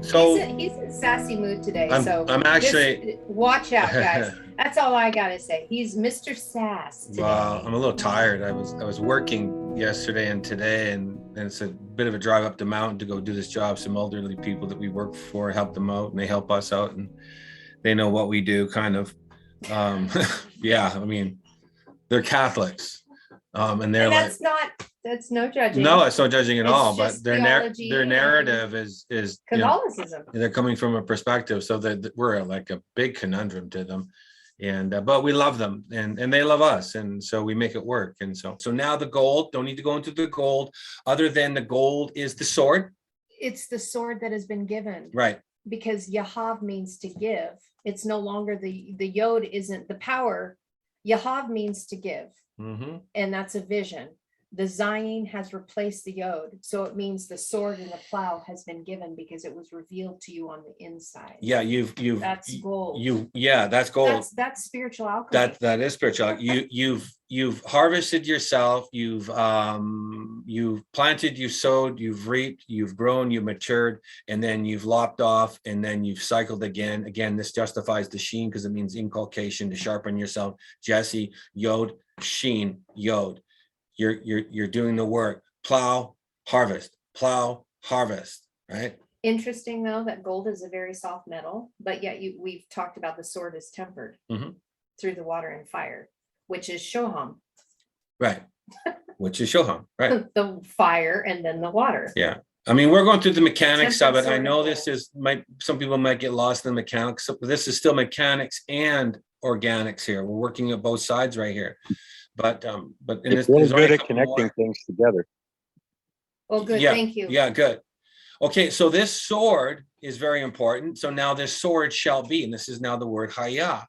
So he's in a sassy mood today. I'm actually just watch out, guys. That's all I gotta say. He's Mr. Sass today. Well, I'm a little tired. I was working yesterday and today, and it's a bit of a drive up the mountain to go do this job. Some elderly people that we work for, help them out, and they help us out, and they know what we do, kind of. Yeah, I mean, they're Catholics, and they're that's no judging. No, it's no judging at all. But their narrative is Catholicism. They're coming from a perspective, so that we're like a big conundrum to them. And but we love them, and they love us, and so we make it work. And so now the gold, don't need to go into the gold, other than the gold is the sword. It's the sword that has been given, right? Because Yahav means to give. It's no longer the yod isn't the power. Yahav means to give, and that's a vision. The Zayin has replaced the yod, so it means the sword and the plow has been given because it was revealed to you on the inside. Yeah, that's gold. That's gold. That's spiritual alchemy. That is spiritual. You've harvested yourself. You've planted, you sowed, you've reaped, you've grown, you've matured, and then you've lopped off, and then you've cycled again. Again, this justifies the sheen because it means inculcation, to sharpen yourself. Jesse, yod, sheen, yod. You're doing the work. Plow, harvest, right? Interesting though that gold is a very soft metal, but yet we've talked about the sword is tempered through the water and fire, which is shoham. Right. Which is shoham, right? The fire and then the water. Yeah. I mean, we're going through the mechanics of it. I know this is some people might get lost in the mechanics, but this is still mechanics and organics here. We're working at both sides right here. But it's really good at connecting things together. Well, good. Yeah, thank you. Yeah, good. Okay, so this sword is very important. So now this sword shall be, and this is now the word hayah.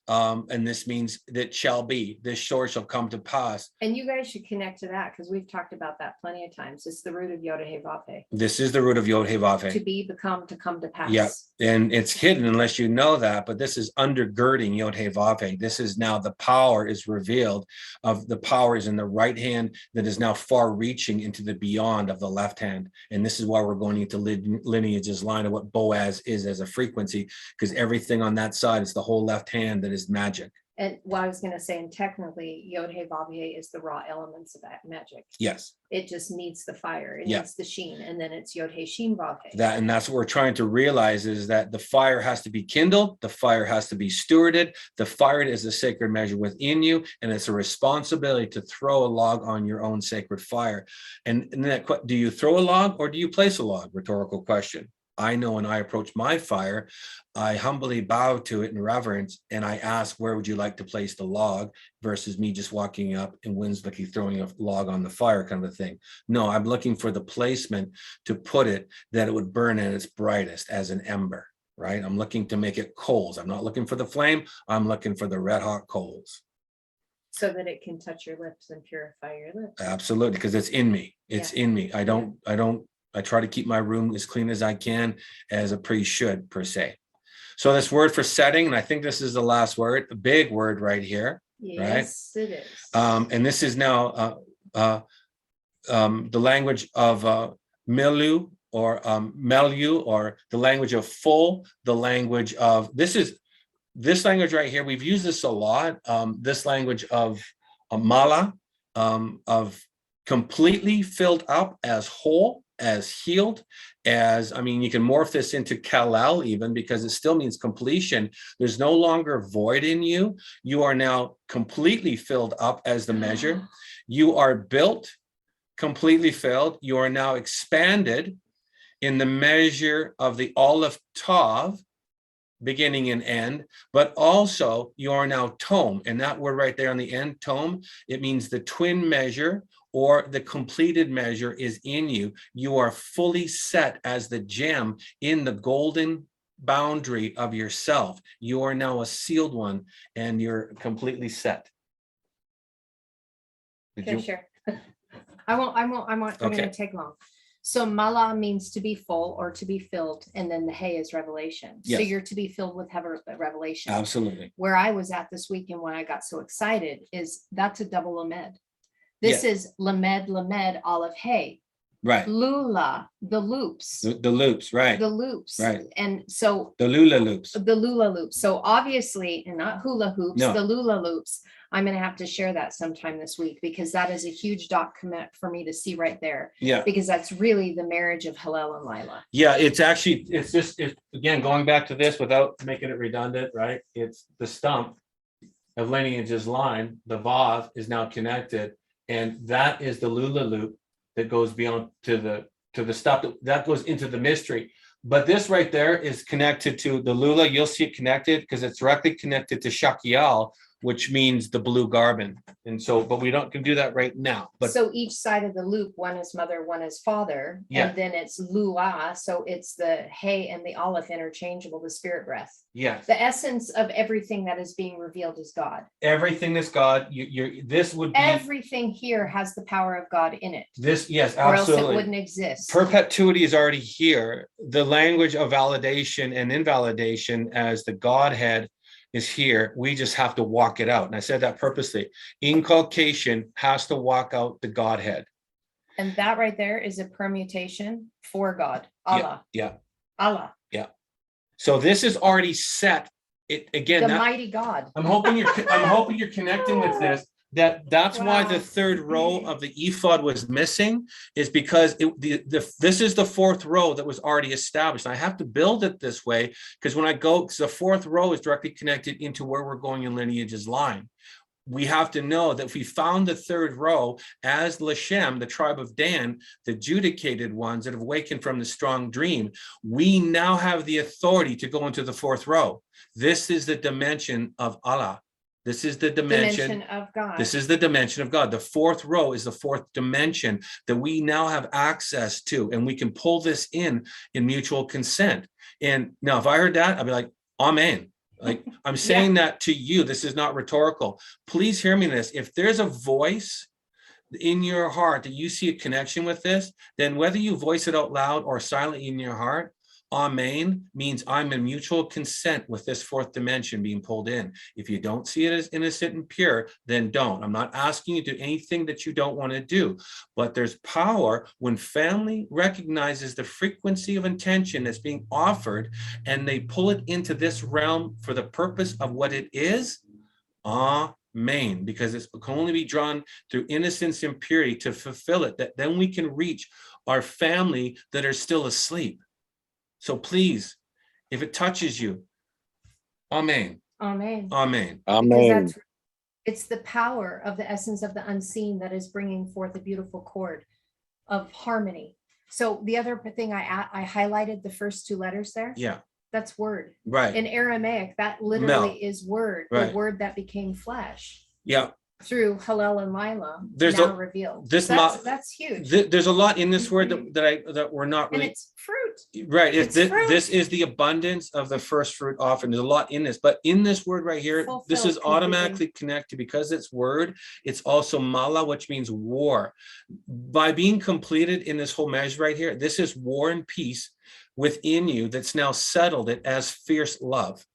And this means that shall be, this sword shall come to pass. And you guys should connect to that because we've talked about that plenty of times. It's the root of Yod He Vav He. This is the root of Yod He Vav He. To be, become, to come to pass. Yeah, and it's hidden unless you know that, but this is undergirding Yod He Vav He. This is now the power is revealed of the powers in the right hand that is now far reaching into the beyond of the left hand. And this is why we're going into lineage's line of what Boaz is as a frequency, because everything on that side is the whole left hand that is magic. And what I was going to say, and technically, Yod He Vav He is the raw elements of that magic. Yes. It just needs the fire. It needs the sheen, and then it's Yod He Sheen Vav He. That's what we're trying to realize is that the fire has to be kindled. The fire has to be stewarded. The fire is a sacred measure within you, and it's a responsibility to throw a log on your own sacred fire. And that, do you throw a log or do you place a log? Rhetorical question. I know when I approach my fire, I humbly bow to it in reverence, and I ask, where would you like to place the log, versus me just walking up and whimsically throwing a log on the fire kind of a thing. No, I'm looking for the placement to put it that it would burn at its brightest as an ember, right? I'm looking to make it coals. I'm not looking for the flame. I'm looking for the red hot coals. So that it can touch your lips and purify your lips. Absolutely, because it's in me. It's in me. I try to keep my room as clean as I can, as a priest should, per se. So this word for setting, and I think this is the last word, a big word right here. Yes, right? It is. And this is now the language of milieu or melu, or the language of full, the language of, this language right here, we've used this a lot, this language of mala, of completely filled up, as whole, as healed, as, I mean, you can morph this into kalel even, because it still means completion. There's no longer void in you. You are now completely filled up as the measure. You are built, completely filled. You are now expanded in the measure of the Aleph Tav, beginning and end, but also you are now tome. And that word right there on the end, tome, it means the twin measure, or the completed measure is in you. You are fully set as the gem in the golden boundary of yourself. You are now a sealed one, and you're completely set. Sure. I won't, I'm going to take long. So mala means to be full or to be filled, and then the hay is revelation. Yes. So you're to be filled with revelation. Absolutely. Where I was at this weekend when I got so excited is that's a double lamed. This is lamed aleph hay. Right. Lula, the loops. The loops, right. The loops. Right. And so The Lula loops. the Lula loops. So obviously, and not hula hoops, No. the Lula loops. I'm going to have to share that sometime this week, because that is a huge document for me to see right there. Yeah. Because that's really the marriage of Hillel and Lila. Yeah, it's again, going back to this without making it redundant, right? It's the stump of lineage's line, the Vav is now connected, and that is the Lula loop that goes beyond to the stuff that goes into the mystery. But this right there is connected to the Lula. You'll see it connected because it's directly connected to Shakial, which means the blue garment. And so, but we can do that right now. But so each side of the loop, one is mother, one is father. Yeah. And then it's Lua. So it's the Hey and the Aleph interchangeable, the spirit breath. yes, The essence of everything that is being revealed is God. everything is God. This would be Everything here has the power of God in it, this. Yes, or else it absolutely. wouldn't exist. Perpetuity is already here. The language of validation and invalidation as the Godhead is here. We just have to walk it out. And I said that purposely. Inculcation has to walk out the Godhead. And that right there is a permutation for God. Allah. Yeah. Allah. So this is already set. It again. The mighty God. I'm hoping you're connecting with this. That's why the third row of the ephod was missing, is because this is the fourth row that was already established. I have to build it this way because when I go, because the fourth row is directly connected into where we're going in lineage's line. We have to know that if we found the third row as Lashem, the tribe of Dan, the judicated ones that have awakened from the strong dream, we now have the authority to go into the fourth row. This is the dimension of Allah. This is the dimension of God. This is the dimension of God. The fourth row is the fourth dimension that we now have access to, and we can pull this in mutual consent. And now, if I heard that, I'd be like, Amen. Like I'm saying that to you. This is not rhetorical. Please hear me in this. If there's a voice in your heart that you see a connection with this, then whether you voice it out loud or silently in your heart, Amen means I'm in mutual consent with this fourth dimension being pulled in. If you don't see it as innocent and pure, then don't. I'm not asking you to do anything that you don't want to do, but there's power when family recognizes the frequency of intention that's being offered and they pull it into this realm for the purpose of what it is. Amen, because it can only be drawn through innocence and purity to fulfill it, that then we can reach our family that are still asleep. So please, if it touches you, Amen. Amen. Amen. Amen. It's the power of the essence of the unseen that is bringing forth a beautiful chord of harmony. So the other thing I highlighted the first two letters there. Yeah. That's word. Right. In Aramaic, that literally is word. Right. The word that became flesh. Yeah. Through Hillel and Lila, There's now revealed. That's huge. There's a lot in this word that we're not really. And it's fruit. Right. Fruit. This is the abundance of the first fruit offering. There's a lot in this, but in this word right here, this is automatically connected because it's word. It's also mala, which means war. By being completed in this whole measure right here, this is war and peace within you that's now settled it as fierce love.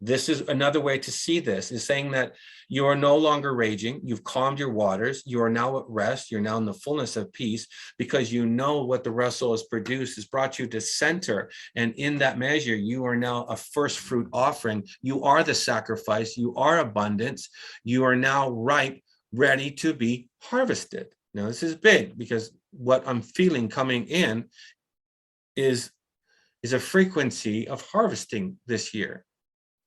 This is another way to see this, is saying that you are no longer raging. You've calmed your waters. You are now at rest. You're now in the fullness of peace because you know what the wrestle has produced has brought you to center. And in that measure, you are now a first fruit offering. You are the sacrifice. You are abundance. You are now ripe, ready to be harvested. Now, this is big because what I'm feeling coming in is a frequency of harvesting this year.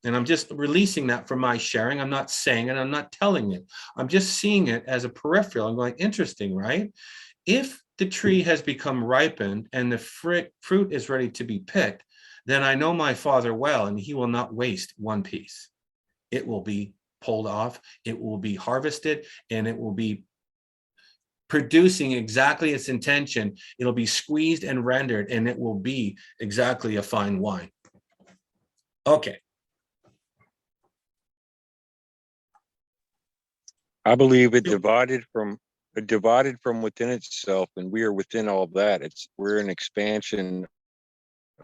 And I'm just releasing that from my sharing. I'm not saying it. I'm not telling it. I'm just seeing it as a peripheral. I'm going, interesting, right? If the tree has become ripened and the fruit is ready to be picked, then I know my Father well, and he will not waste one piece. It will be pulled off. It will be harvested, and it will be producing exactly its intention. It'll be squeezed and rendered, and it will be exactly a fine wine. Okay. I believe it divided from within itself, and we are within all that. We're an expansion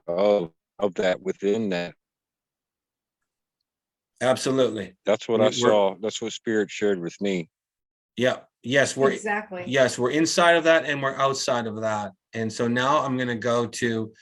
of that within that. Absolutely. That's what I saw. That's what Spirit shared with me. Yeah. Yes, we're exactly. Yes, we're inside of that and we're outside of that. And so now I'm going to go to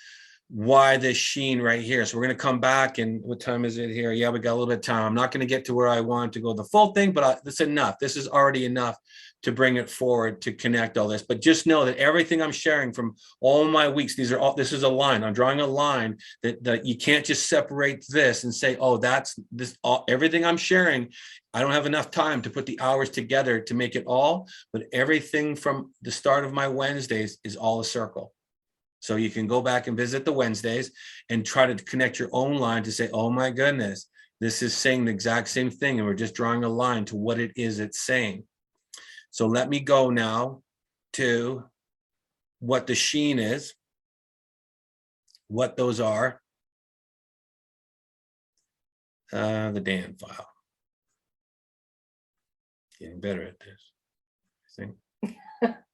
why this sheen right here. So we're going to come back, and what time is it here? Yeah, we got a little bit of time. I'm not going to get to where I want to go the full thing, but that's enough. This is already enough to bring it forward, to connect all this. But just know that everything I'm sharing from all my weeks, this is a line. I'm drawing a line that you can't just separate this and say, oh, that's this, everything I'm sharing. I don't have enough time to put the hours together to make it all, but everything from the start of my Wednesdays is all a circle. So you can go back and visit the Wednesdays and try to connect your own line to say, oh my goodness, this is saying the exact same thing. And we're just drawing a line to what it is it's saying. So let me go now to what the sheen is, what those are. The Dan file. Getting better at this,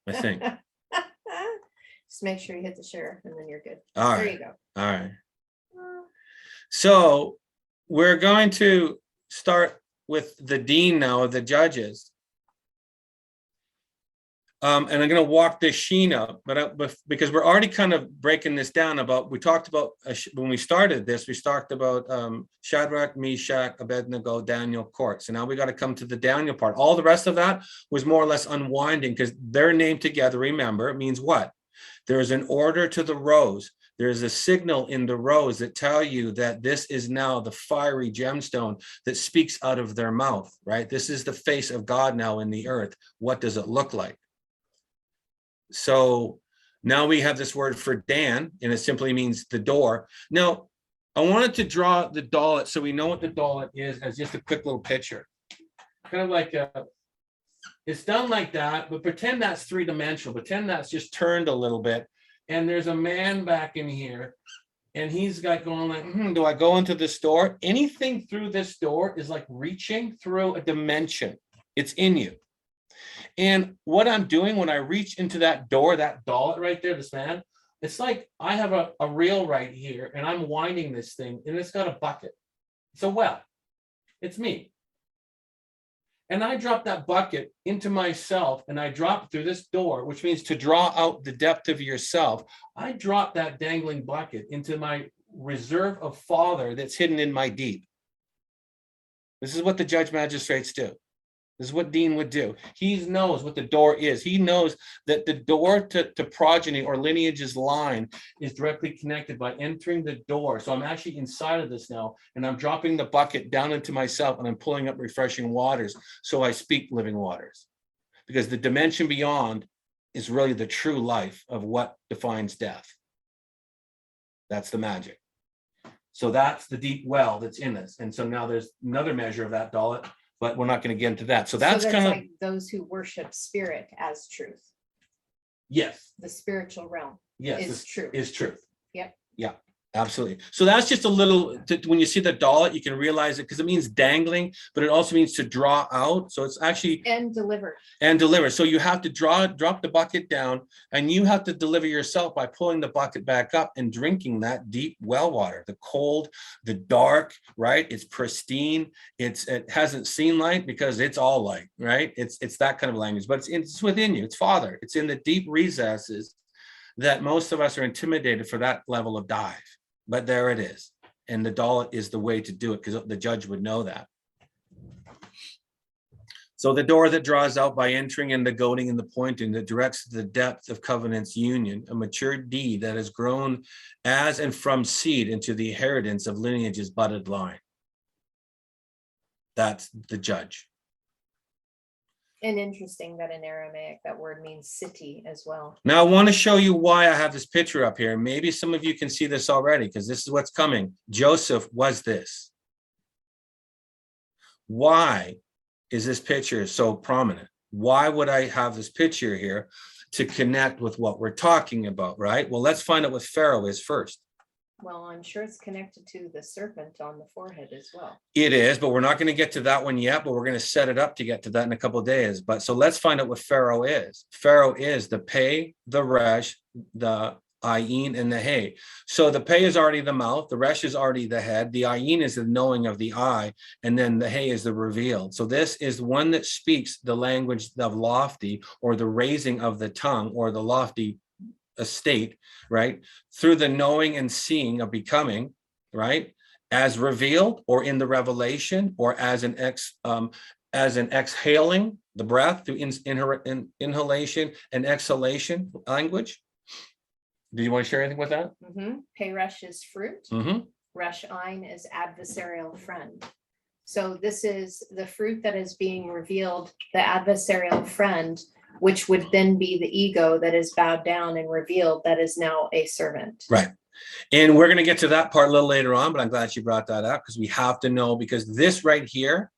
I think. Just make sure you hit the share and then you're good. All right. There you go. All right. So we're going to start with the dean now of the judges. And I'm going to walk this sheen up, but because we're already kind of breaking this down about, we talked about, when we started this, we talked about Shadrach, Meshach, Abednego, Daniel, court. So now we got to come to the Daniel part. All the rest of that was more or less unwinding, because they're named together. Remember, it means what? There is an order to the rows. There is a signal in the rows that tell you that this is now the fiery gemstone that speaks out of their mouth, right? This is the face of God now in the earth. What does it look like? So now we have this word for Dan, and it simply means the door. Now, I wanted to draw the dollet so we know what the dollet is as just a quick little picture. Kind of like it's done like that, but pretend that's three-dimensional. Pretend that's just turned a little bit. And there's a man back in here, and he's got going like, do I go into this door? Anything through this door is like reaching through a dimension. It's in you. And what I'm doing when I reach into that door, that dollet right there, this man, it's like I have a reel right here, and I'm winding this thing, and it's got a bucket. It's a well. It's me. And I drop that bucket into myself, and I drop through this door, which means to draw out the depth of yourself. I drop that dangling bucket into my reserve of Father that's hidden in my deep. This is what the judge magistrates do. This is what Dean would do. He knows what the door is. He knows that the door to progeny or lineage's line is directly connected by entering the door. So I'm actually inside of this now, and I'm dropping the bucket down into myself, and I'm pulling up refreshing waters. So I speak living waters, because the dimension beyond is really the true life of what defines death. That's the magic. So that's the deep well that's in us. And so now there's another measure of that dollet, but we're not going to get into that. So that's kind of like those who worship spirit as truth. Yes. The spiritual realm. Yes. Is truth. Is truth. Yep. Yeah. Absolutely. So that's just a little, when you see the dollet, you can realize it, because it means dangling, but it also means to draw out. So it's actually and deliver. And deliver. So you have to drop the bucket down, and you have to deliver yourself by pulling the bucket back up and drinking that deep well water, the cold, the dark, right? It's pristine. It hasn't seen light because it's all light, right? It's that kind of language, but it's within you. It's Father. It's in the deep recesses that most of us are intimidated for that level of dive. But there it is. And the dollet is the way to do it, because the judge would know that. So the door that draws out by entering and the goading and the pointing, that directs the depth of covenant's union, a mature deed that has grown as and from seed into the inheritance of lineage's budded line. That's the judge. And interesting that in Aramaic, that word means city as well. Now, I want to show you why I have this picture up here. Maybe some of you can see this already, because this is what's coming. Joseph was this. Why is this picture so prominent? Why would I have this picture here to connect with what we're talking about, right? Well, let's find out what Pharaoh is first. Well, I'm sure it's connected to the serpent on the forehead as well. It is, but we're not going to get to that one yet, but we're going to set it up to get to that in a couple of days. But so let's find out what Pharaoh is. Pharaoh is the Pei, the Resh, the Ayin, and the He. So the Pei is already the mouth, the Resh is already the head, the Ayin is the knowing of the eye, and then the He is the revealed. So this is one that speaks the language of lofty, or the raising of the tongue, or the lofty a state, right? Through the knowing and seeing of becoming, right? As revealed or in the revelation or as an exhaling the breath through inhalation and exhalation language. Do you want to share anything with that? Peresh is fruit. Resh Ein is adversarial friend. So this is the fruit that is being revealed, the adversarial friend, which would then be the ego that is bowed down and revealed, that is now a servant. Right. And we're going to get to that part a little later on, but I'm glad you brought that up because we have to know, because this right here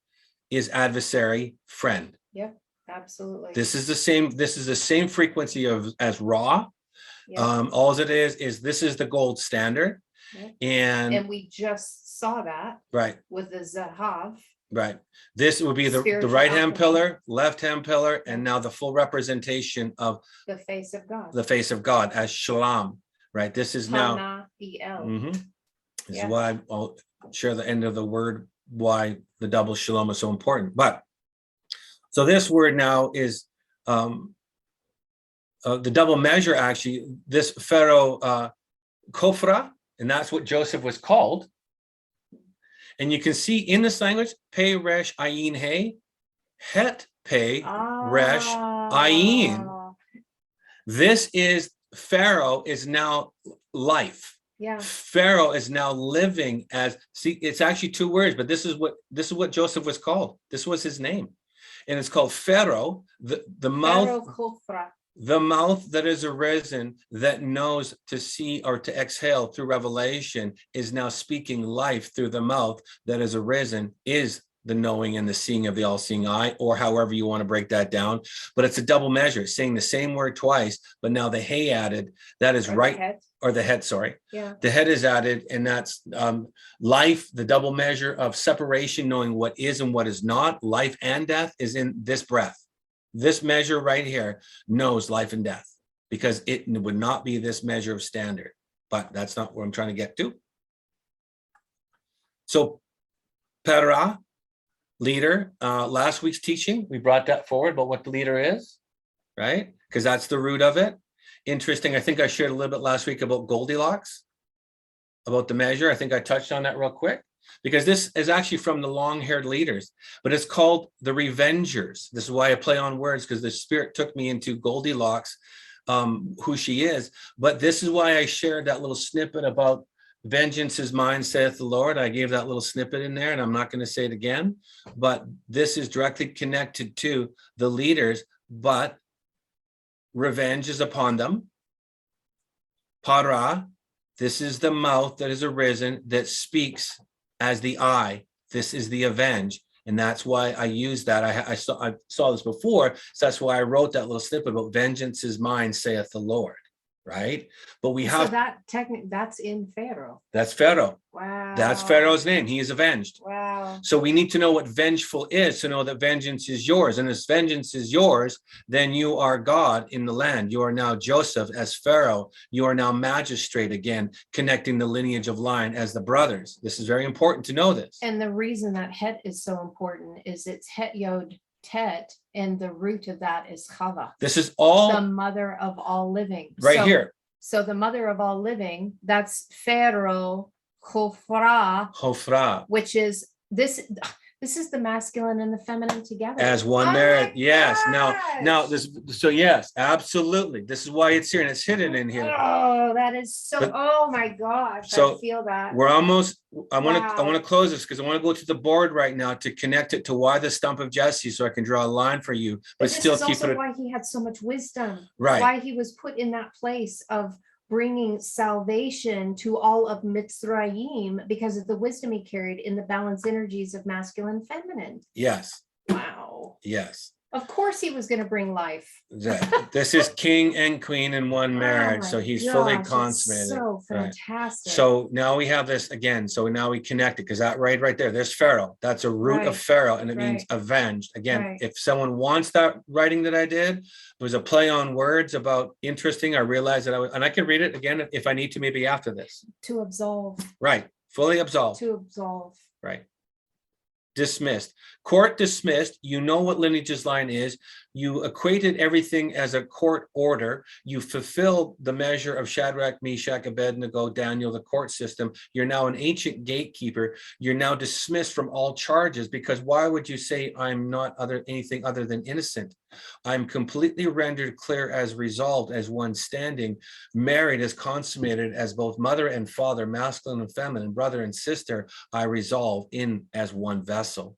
is adversary friend. Yep, absolutely. This is the same frequency as Ra. Yep. All it is this is the gold standard. Yep. And we just saw that with the Zahav. Right. This would be the right hand pillar, left hand pillar, and now the full representation of the face of God. The face of God as Shalom. Right. This is now. This is why I'll share the end of the word, why the double Shalom is so important. But so this word now is the double measure, actually, this Pharaoh Kofra, and that's what Joseph was called. And you can see in this language, Pe Resh Ayin He, Het Pe Resh Ayin. This is Pharaoh is now life. Yeah. Pharaoh is now living as, see, it's actually two words, but this is what Joseph was called. This was his name. And it's called Pharaoh, the mouth. The mouth that is arisen, that knows to see or to exhale through revelation, is now speaking life through the mouth that is arisen, is the knowing and the seeing of the all-seeing eye, or however you want to break that down. But it's a double measure, saying the same word twice, but now the hey added, that is right, or the head, sorry. Yeah. The head is added, and that's life, the double measure of separation, knowing what is and what is not. Life and death is in this breath. This measure right here knows life and death, because it would not be this measure of standard, but that's not what I'm trying to get to. So Perah, leader, last week's teaching, we brought that forward about what the leader is, right? Because that's the root of it. Interesting. I think I shared a little bit last week about Goldilocks, about the measure. I think I touched on that real quick, because this is actually from the long-haired leaders, but it's called the Revengers. This is why I play on words, because the spirit took me into Goldilocks, who she is. But this is why I shared that little snippet about vengeance is mine, saith the Lord. I gave that little snippet in there, and I'm not going to say it again, but this is directly connected to the leaders, but revenge is upon them. Para, this is the mouth that is arisen, that speaks as the eye. This is the avenge. And that's why I use that. I saw this before. So that's why I wrote that little snippet about vengeance is mine, saith the Lord. Right. But we have, so that that's in Pharaoh. That's Pharaoh. Wow. That's Pharaoh's name. He is avenged. Wow. So we need to know what vengeful is, to know that vengeance is yours. And if vengeance is yours, then you are God in the land. You are now Joseph as Pharaoh. You are now magistrate again, connecting the lineage of line as the brothers. This is very important to know this. And the reason that Het is so important is it's Het Yod Tet, and the root of that is Chava. This is all the mother of all living. Right here. So the mother of all living, that's Pharaoh Khofra, which is this is the masculine and the feminine together as one merit. Yes. Now this. So yes, absolutely. This is why it's here, and it's hidden in here. Oh, that is so. But, oh my gosh! So I feel that. We're almost. I want to close this because I want to go to the board right now to connect it to why the stump of Jesse, so I can draw a line for you, but still keep it. This is also why he had so much wisdom. Right. Why he was put in that place of bringing salvation to all of Mitzrayim, because of the wisdom he carried in the balanced energies of masculine and feminine. Yes. Wow. Yes. Of course he was going to bring life. This is king and queen in one marriage. So he's fully consummated. So fantastic. Right. So now we have this again. So now we connect it, because that right there, there's Pharaoh. That's a root of Pharaoh, and it means avenged. Again, if someone wants that writing that I did, it was a play on words about interesting. I realized that and I can read it again if I need to, maybe after this. To absolve. Right. Fully absolved. To absolve. Right. Dismissed. Court dismissed. You know what lineage's line is. You equated everything as a court order. You fulfilled the measure of Shadrach, Meshach, Abednego, Daniel, the court system. You're now an ancient gatekeeper. You're now dismissed from all charges, because why would you say I'm not anything other than innocent? I'm completely rendered clear as resolved, as one standing, married, as consummated, as both mother and father, masculine and feminine, brother and sister. I resolve in as one vessel.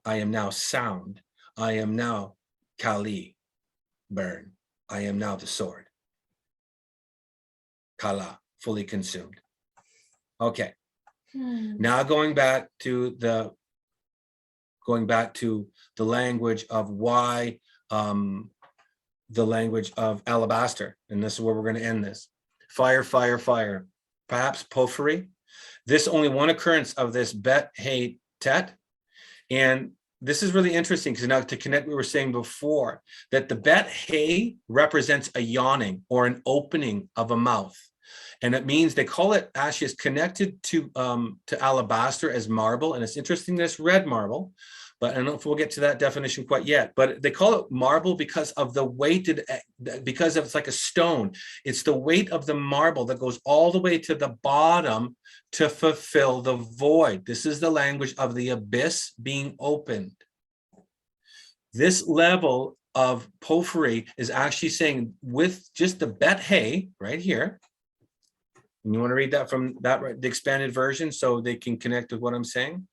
I am now sound. I am now Kali, burn. I am now the sword. Kala, fully consumed. Okay. Now going back to the language of why, the language of alabaster, and this is where we're going to end this. Fire, fire, fire. Perhaps porphyry. This only one occurrence of this bet, hey, tet, and this is really interesting, because now to connect what we were saying before, that the bet hey represents a yawning or an opening of a mouth. And it means, they call it actually, is connected to alabaster as marble. And it's interesting that it's red marble, but I don't know if we'll get to that definition quite yet. But they call it marble because of the weight, because it's like a stone. It's the weight of the marble that goes all the way to the bottom to fulfill the void. This is the language of the abyss being opened. This level of porphyry is actually saying, with just the bet hey right here, and you want to read that from that, the expanded version, so they can connect with what I'm saying.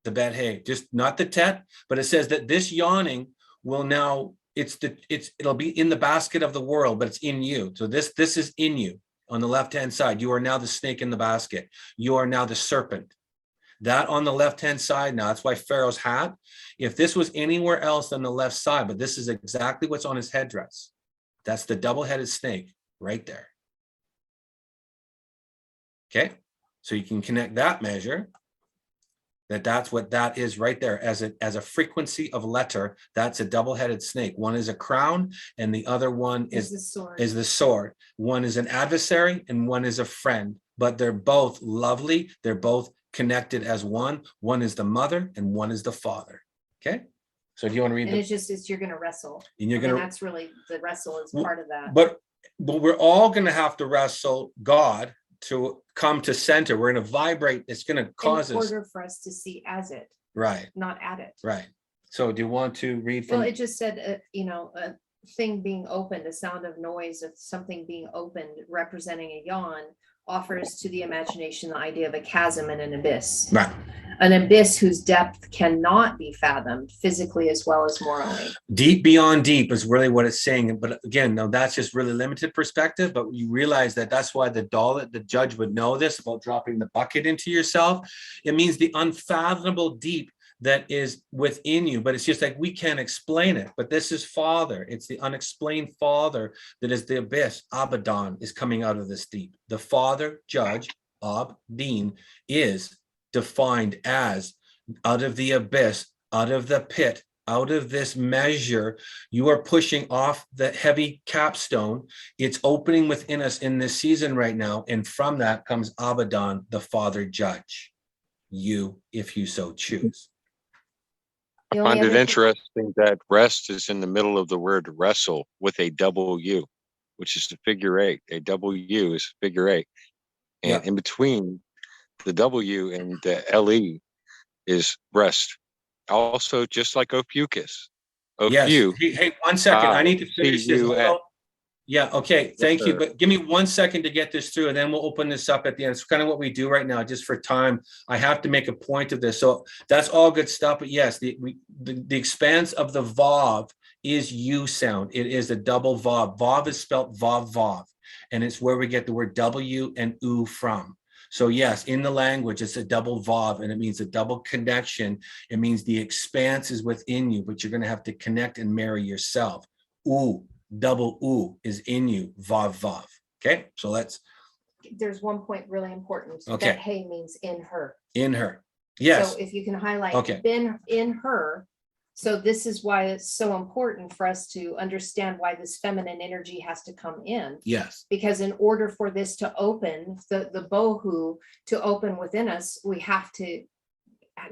The bet hey, just not the tet, but it says that this yawning will now, it'll be in the basket of the world, but it's in you. So this is in you. On the left-hand side, you are now the snake in the basket. You are now the serpent. That on the left-hand side now, that's why Pharaoh's hat, if this was anywhere else on the left side, but this is exactly what's on his headdress. That's the double-headed snake right there. Okay, so you can connect that measure, that's what that is right there, as a frequency of letter. That's a double-headed snake. One is a crown and the other one is the sword. One is an adversary and one is a friend, but they're both lovely. They're both connected as one. One is the mother and one is the father. Okay, so do you want to read? And it's you're going to wrestle, and you're going to, that's really, the wrestle is part of that. But we're all going to have to wrestle God to come to center. We're going to vibrate. It's going to cause us, in order for us to see as it, right, not at it. Right. So do you want to read from? Well, it just said, a thing being opened, a sound of noise of something being opened, representing a yawn, offers to the imagination the idea of a chasm and an abyss. Right. An abyss whose depth cannot be fathomed physically as well as morally. Deep beyond deep is really what it's saying. But again, no, that's just really limited perspective. But you realize that that's why the judge would know this about dropping the bucket into yourself. It means the unfathomable deep that is within you, but it's just like we can't explain it. But this is Father. It's the unexplained Father that is the abyss. Abaddon is coming out of this deep. The Father, Judge, Ab-Din, is defined as out of the abyss, out of the pit, out of this measure. You are pushing off the heavy capstone. It's opening within us in this season right now. And from that comes Abaddon, the Father Judge. You, if you so choose. I find it interesting that rest is in the middle of the word wrestle with a W, which is the figure eight. A W is figure eight. And in between the W and the LE is rest. Also, just like Ophiuchus. Yes. Hey, 1 second. I need to finish this. Yeah, okay, thank you. But give me 1 second to get this through, and then we'll open this up at the end. It's kind of what we do right now, just for time. I have to make a point of this. So that's all good stuff. But yes, the expanse of the Vav is U sound. It is a double Vav. Vav is spelled Vav, Vav. And it's where we get the word W and U from. So yes, in the language, it's a double Vav, and it means a double connection. It means the expanse is within you, but you're going to have to connect and marry yourself. U. Double U is in you, Vav, Vav. Okay, so there's one point really important. Okay. That hey means in her. In her. Yes. So if you can highlight been in her. So this is why it's so important for us to understand why this feminine energy has to come in. Yes. Because in order for this to open, the bohu to open within us, we have to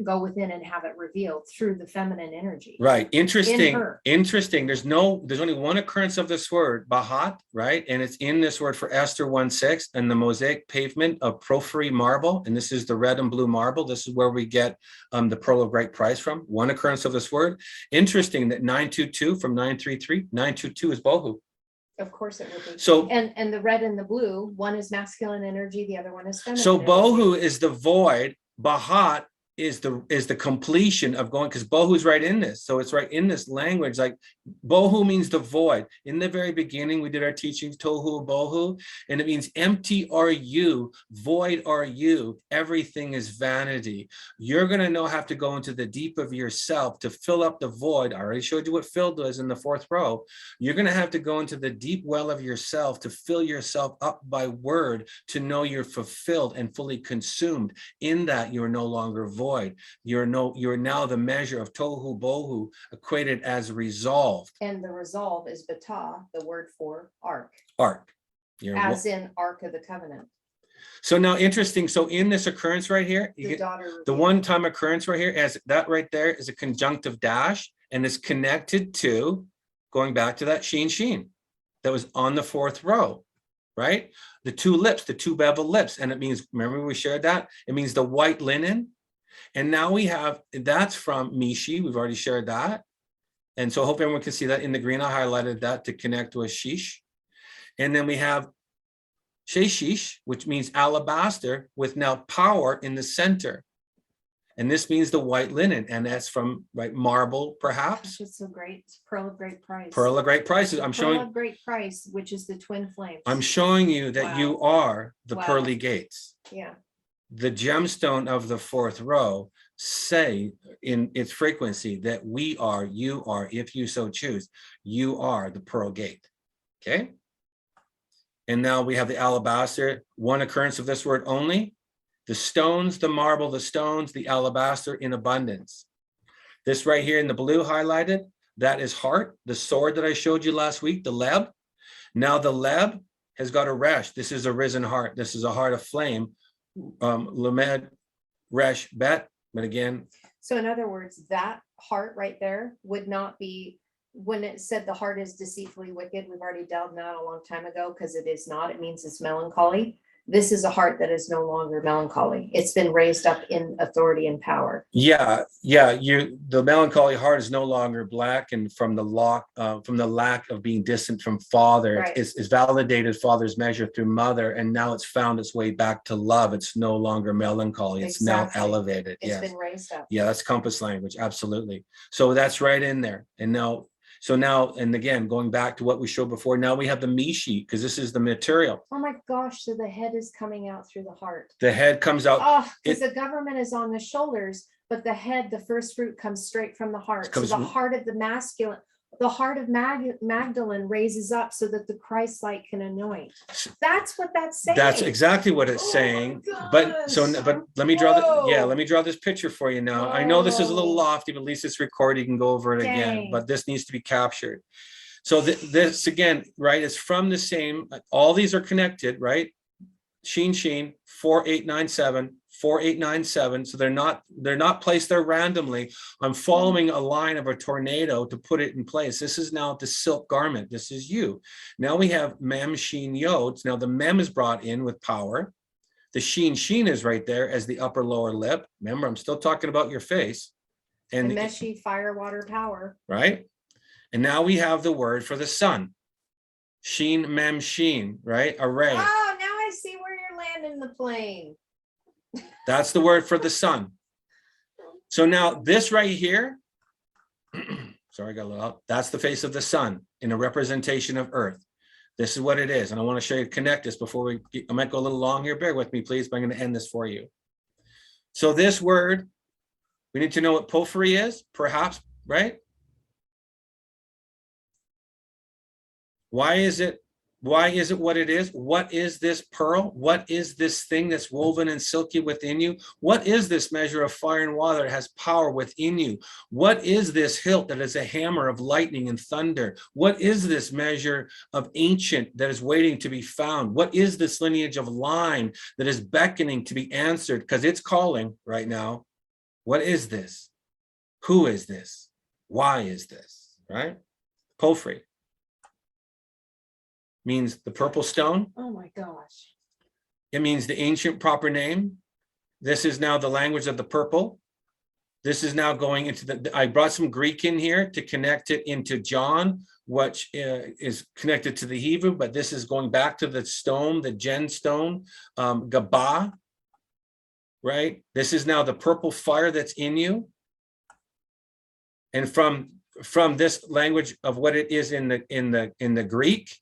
go within and have it revealed through the feminine energy. Right. Interesting. her. Interesting. There's only one occurrence of this word, Bahat, right? And it's in this word for Esther 1:6 and the mosaic pavement of porphyry marble. And this is the red and blue marble. This is where we get the pearl of great price from. One occurrence of this word. Interesting that 922 from 933, 922 is bohu. Of course it would be. So, and the red and the blue, one is masculine energy, the other one is feminine. so energy. bohu is the void. Bahat is the completion of going, because bohu is right in this. So it's right in this language. Like bohu means the void. In the very beginning, we did our teachings, tohu bohu, and it means empty are you, void are you, everything is vanity. You're going to have to go into the deep of yourself to fill up the void. I already showed you what fill does in the 4th row. You're going to have to go into the deep well of yourself to fill yourself up by word, to know you're fulfilled and fully consumed. In that, you are no longer void. You're now the measure of tohu bohu, equated as resolved. And the resolve is bata, the word for ark. Ark. As in Ark of the Covenant. So now interesting. So in this occurrence right here, the one-time occurrence right here, as that right there is a conjunctive dash, and is connected to, going back to that sheen that was on the 4th row, right? The two lips, the two bevel lips. And it means, remember we shared that? It means the white linen. And now we have, that's from Mishi. We've already shared that. And so I hope everyone can see that in the green. I highlighted that to connect to a sheesh. And then we have sheshish, which means alabaster, with now power in the center. And this means the white linen. And that's from, right, marble, perhaps. It's so great. It's pearl of great price. Pearl of great prices. I'm showing. Pearl of great price, which is the twin flames. I'm showing you that you are the pearly gates. Yeah. The gemstone of the 4th row say in its frequency that you are, if you so choose, you are the pearl gate. Okay. And now we have the alabaster, one occurrence of this word only. The stones, the marble, the stones, the alabaster in abundance. This right here in the blue highlighted, that is heart, the sword that I showed you last week, the leb. Now the leb has got a resh. This is a risen heart. This is a heart of flame. Lamed resh bet, but again. So in other words, that heart right there would not be, when it said the heart is deceitfully wicked, we've already dealt in that a long time ago, because it is not, it means it's melancholy. This is a heart that is no longer melancholy. It's been raised up in authority and power. Yeah. The melancholy heart is no longer black, and from the lack of being distant from father, right. It's validated father's measure through mother, and now it's found its way back to love. It's no longer melancholy. It's now elevated. It's been raised up. Yeah, that's compass language. Absolutely. So that's right in there. And now, and again, going back to what we showed before, now we have the Mishi, because this is the material. Oh my gosh, so the head is coming out through the heart. The head comes out. Oh, because the government is on the shoulders, but the head, the first fruit, comes straight from the heart. So the heart of the masculine, the heart of Magdalene raises up so that the Christ light can anoint. That's what that's saying. That's exactly what it's saying. But let me draw this picture for you now. I know this is a little lofty, but at least it's recorded. You can go over it again, but this needs to be captured. So this again, right, is from the same, all these are connected, right? Sheen, 4897, 4897. So they're not placed there randomly. I'm following a line of a tornado to put it in place. This is now the silk garment. This is you. Now we have mem, sheen, yods. Now the mem is brought in with power. The sheen is right there as the upper lower lip. Remember, I'm still talking about your face. And the meshi, fire, water, power. Right. And now we have the word for the sun. Sheen, mem, sheen, right? Array. Oh, now I see where you're landing the plane. That's the word for the sun. So now this right here, sorry, I got a little up. That's the face of the sun in a representation of earth. This is what it is. And I want to show you, connect this before I might go a little long here. Bear with me, please, but I'm going to end this for you. So this word, we need to know what porphyry is, perhaps, right? Why is it what it is? What is this pearl? What is this thing that's woven and silky within you? What is this measure of fire and water that has power within you? What is this hilt that is a hammer of lightning and thunder? What is this measure of ancient that is waiting to be found? What is this lineage of line that is beckoning to be answered? Because it's calling right now. What is this? Who is this? Why is this? Right? Porphyry means the purple stone. Oh my gosh. It means the ancient proper name. This is now the language of the purple. This is now going into the, I brought some Greek in here to connect it into John, which is connected to the Hebrew, but this is going back to the stone, the gemstone, Gabah, right? This is now the purple fire that's in you. And from this language of what it is in the Greek,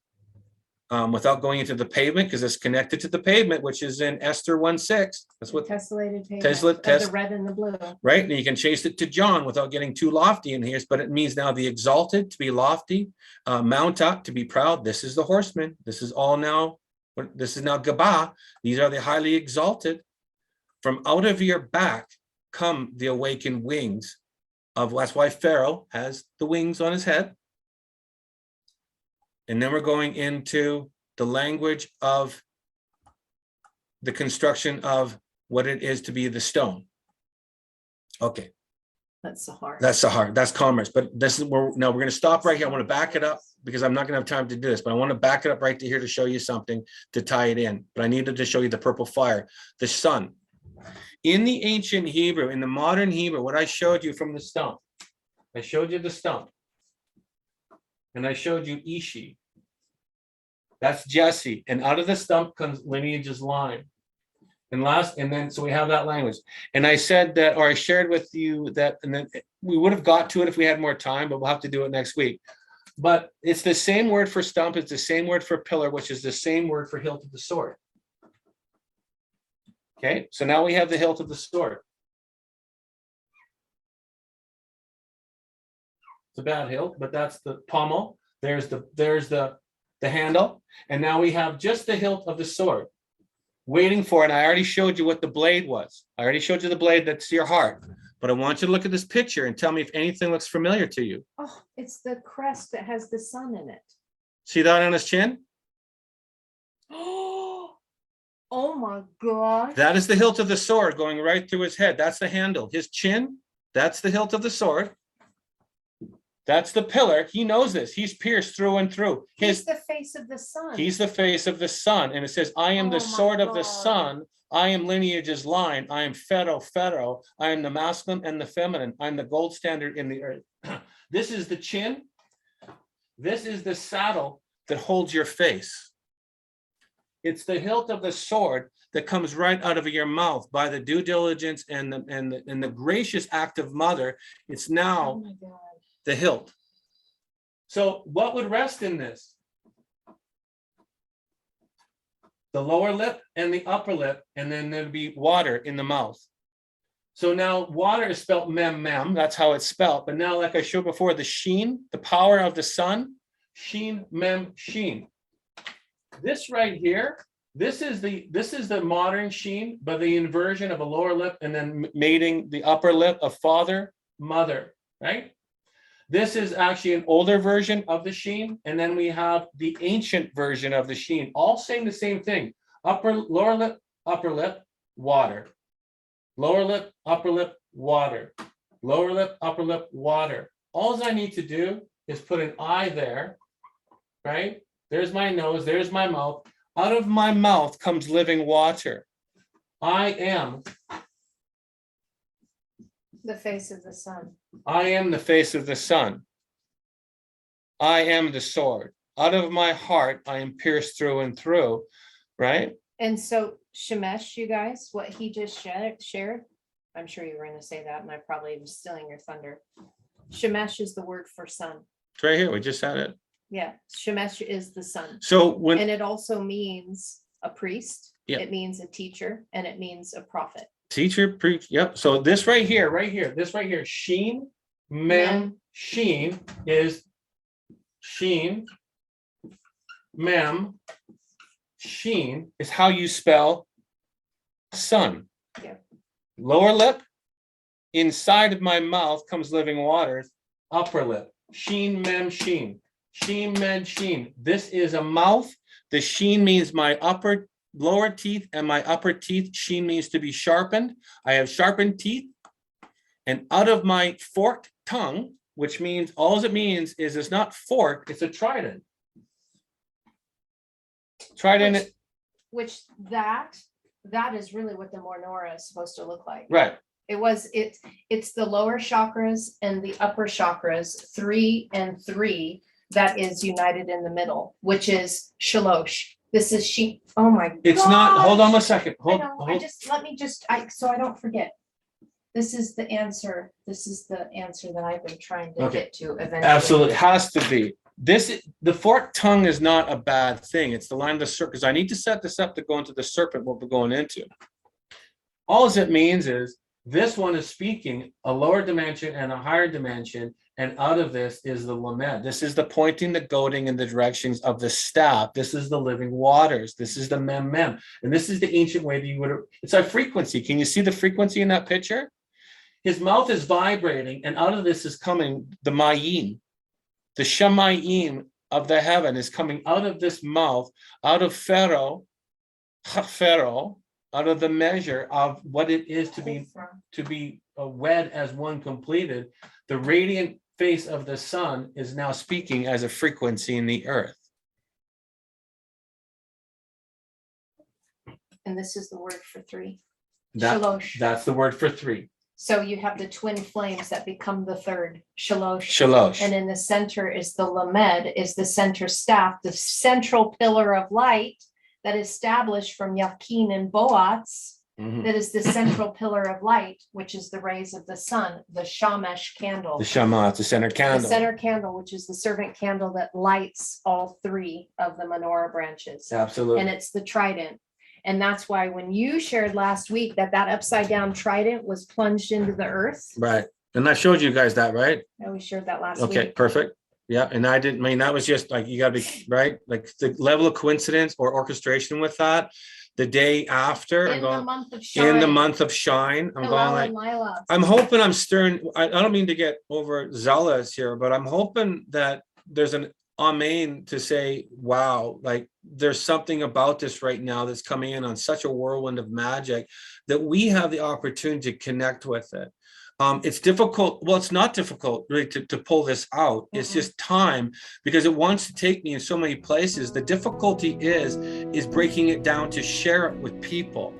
without going into the pavement, because it's connected to the pavement, which is in Esther 1:6. That's what Tessellated pavement Tessellate, of the red and the blue. right? And you can chase it to John without getting too lofty in here, but it means now the exalted, to be lofty, mount up, to be proud. This is the horseman. This is all now, this is now Gabah. These are the highly exalted. From out of your back come the awakened wings of, that's why Pharaoh has the wings on his head. And then we're going into the language of the construction of what it is to be the stone. Okay. That's the heart. That's the heart. That's commerce. But this is where, now we're going to stop right here. I want to back it up because I'm not going to have time to do this, but I want to back it up right to here to show you something to tie it in. But I needed to show you the purple fire, the sun. In the ancient Hebrew, in the modern Hebrew, what I showed you from the stump, I showed you the stump. And I showed you Ishi. That's Jesse. And out of the stump comes lineage's line. And then so we have that language. And I said that, or I shared with you that, and then we would have got to it if we had more time, but we'll have to do it next week. But it's the same word for stump, it's the same word for pillar, which is the same word for hilt of the sword. Okay, so now we have the hilt of the sword. It's a bad hilt, but that's the pommel. There's the handle, and now we have just the hilt of the sword waiting for it. And I already showed you what the blade was. I already showed you the blade that's your heart, but I want you to look at this picture and tell me if anything looks familiar to you. Oh, it's the crest that has the sun in it. See that on his chin? Oh my God. That is the hilt of the sword going right through his head. That's the handle. His chin, that's the hilt of the sword. That's the pillar. He knows this. He's pierced through and through. He's the face of the sun. He's the face of the sun. And it says, I am the sword of the sun. I am lineage's line. I am Pharaoh. I am the masculine and the feminine. I'm the gold standard in the earth. This is the chin. This is the saddle that holds your face. It's the hilt of the sword that comes right out of your mouth by the due diligence and the gracious act of mother. It's now the hilt. So what would rest in this? The lower lip and the upper lip, and then there'd be water in the mouth. So now water is spelled mem. That's how it's spelled. But now, like I showed before, the sheen, the power of the sun, sheen, mem, sheen. This right here, this is the modern sheen, but the inversion of a lower lip and then mating the upper lip of father, mother, right? This is actually an older version of the sheen, and then we have the ancient version of the sheen, all saying the same thing. Lower lip, upper lip, water. Lower lip, upper lip, water. Lower lip, upper lip, water. All I need to do is put an eye there, right? There's my nose, there's my mouth. Out of my mouth comes living water. I am the face of the sun. I am the face of the sun. I am the sword. Out of my heart, I am pierced through and through, right? And so Shemesh, you guys, what he just shared, I'm sure you were going to say that, and I probably was stealing your thunder. Shemesh is the word for sun. It's right here. We just said it. Yeah, Shemesh is the sun. So and it also means a priest. Yeah. It means a teacher, and it means a prophet. Teacher, preach. Yep. So this right here, this right here, sheen, mem, sheen is sheen, mem, sheen is how you spell sun. Yeah. Lower lip, inside of my mouth comes living waters. Upper lip, sheen, mem, sheen, sheen, mem, sheen. This is a mouth. The sheen means my lower teeth and my upper teeth. Sheen means to be sharpened. I have sharpened teeth. And out of my forked tongue, which means, all it means is it's not forked, it's a trident. Trident. Which that is really what the menorah is supposed to look like. Right. It's the lower chakras and the upper chakras, 3 and 3, that is united in the middle, which is shalosh. This is she. Oh my God. It's not, hold on a second. Hold. So I don't forget. This is the answer. This is the answer that I've been trying to get to eventually. Absolutely, it has to be. The forked tongue is not a bad thing. It's the line of the serpent, because I need to set this up to go into the serpent, what we're going into. All it means is this one is speaking a lower dimension and a higher dimension, and out of this is the lamed. This is the pointing, the goading in the directions of the staff. This is the living waters. This is the mem, and this is the ancient way that you would. It's a frequency. Can you see the frequency in that picture? His mouth is vibrating, and out of this is coming the mayim. The shamayim of the heaven is coming out of this mouth, out of Pharaoh, out of the measure of what it is to be wed as one completed. The radiant face of the sun is now speaking as a frequency in the earth. And this is the word for 3. Shalosh. That's the word for 3. So you have the twin flames that become the third, shalosh. Shalosh. And in the center is the lamed, is the center staff, the central pillar of light that is established from Yakin and Boaz. That is the central pillar of light, which is the rays of the sun, the shamash candle. The shamash, the center candle. The center candle, which is the servant candle that lights all 3 of the menorah branches. Absolutely. And it's the trident. And that's why when you shared last week that upside down trident was plunged into the earth. Right. And I showed you guys that, right? Yeah, we shared that last week. Okay, perfect. Yeah. And I didn't mean that was just like, you gotta be right. Like the level of coincidence or orchestration with that. The day after, In the month of shine. in the month of shine, I'm going like, I'm hoping I'm stirring. I don't mean to get overzealous here, but I'm hoping that there's an amen to say, wow, like there's something about this right now that's coming in on such a whirlwind of magic that we have the opportunity to connect with it. It's difficult. Well, it's not difficult really to pull this out. It's just time, because it wants to take me in so many places. The difficulty is breaking it down to share it with people.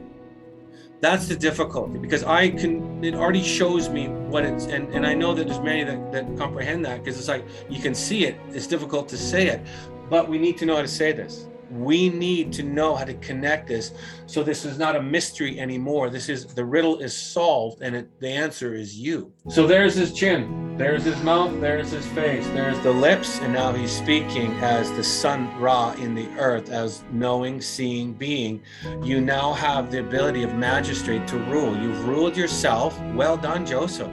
That's the difficulty, because it already shows me what it's, and I know that there's many that comprehend that, because it's like, you can see it, it's difficult to say it, but we need to know how to say this. We need to know how to connect this. So this is not a mystery anymore. The riddle is solved, and the answer is you. So there's his chin, there's his mouth, there's his face, there's the lips, and now he's speaking as the sun Ra in the earth, as knowing, seeing, being. You now have the ability of magistrate to rule. You've ruled yourself. Well done, Joseph.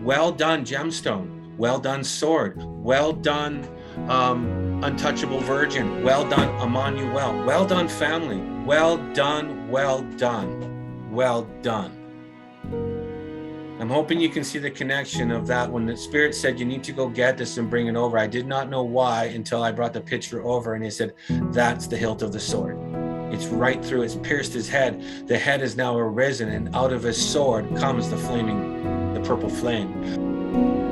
Well done, gemstone. Well done, sword. Well done, untouchable virgin. Well done, Emmanuel. Well done, family. Well done, well done, well done. I'm hoping you can see the connection of that. When the spirit said you need to go get this and bring it over, I did not know why until I brought the picture over, and he said, that's the hilt of the sword. It's right through, it's pierced his head. The head is now arisen, and out of his sword comes the purple flame.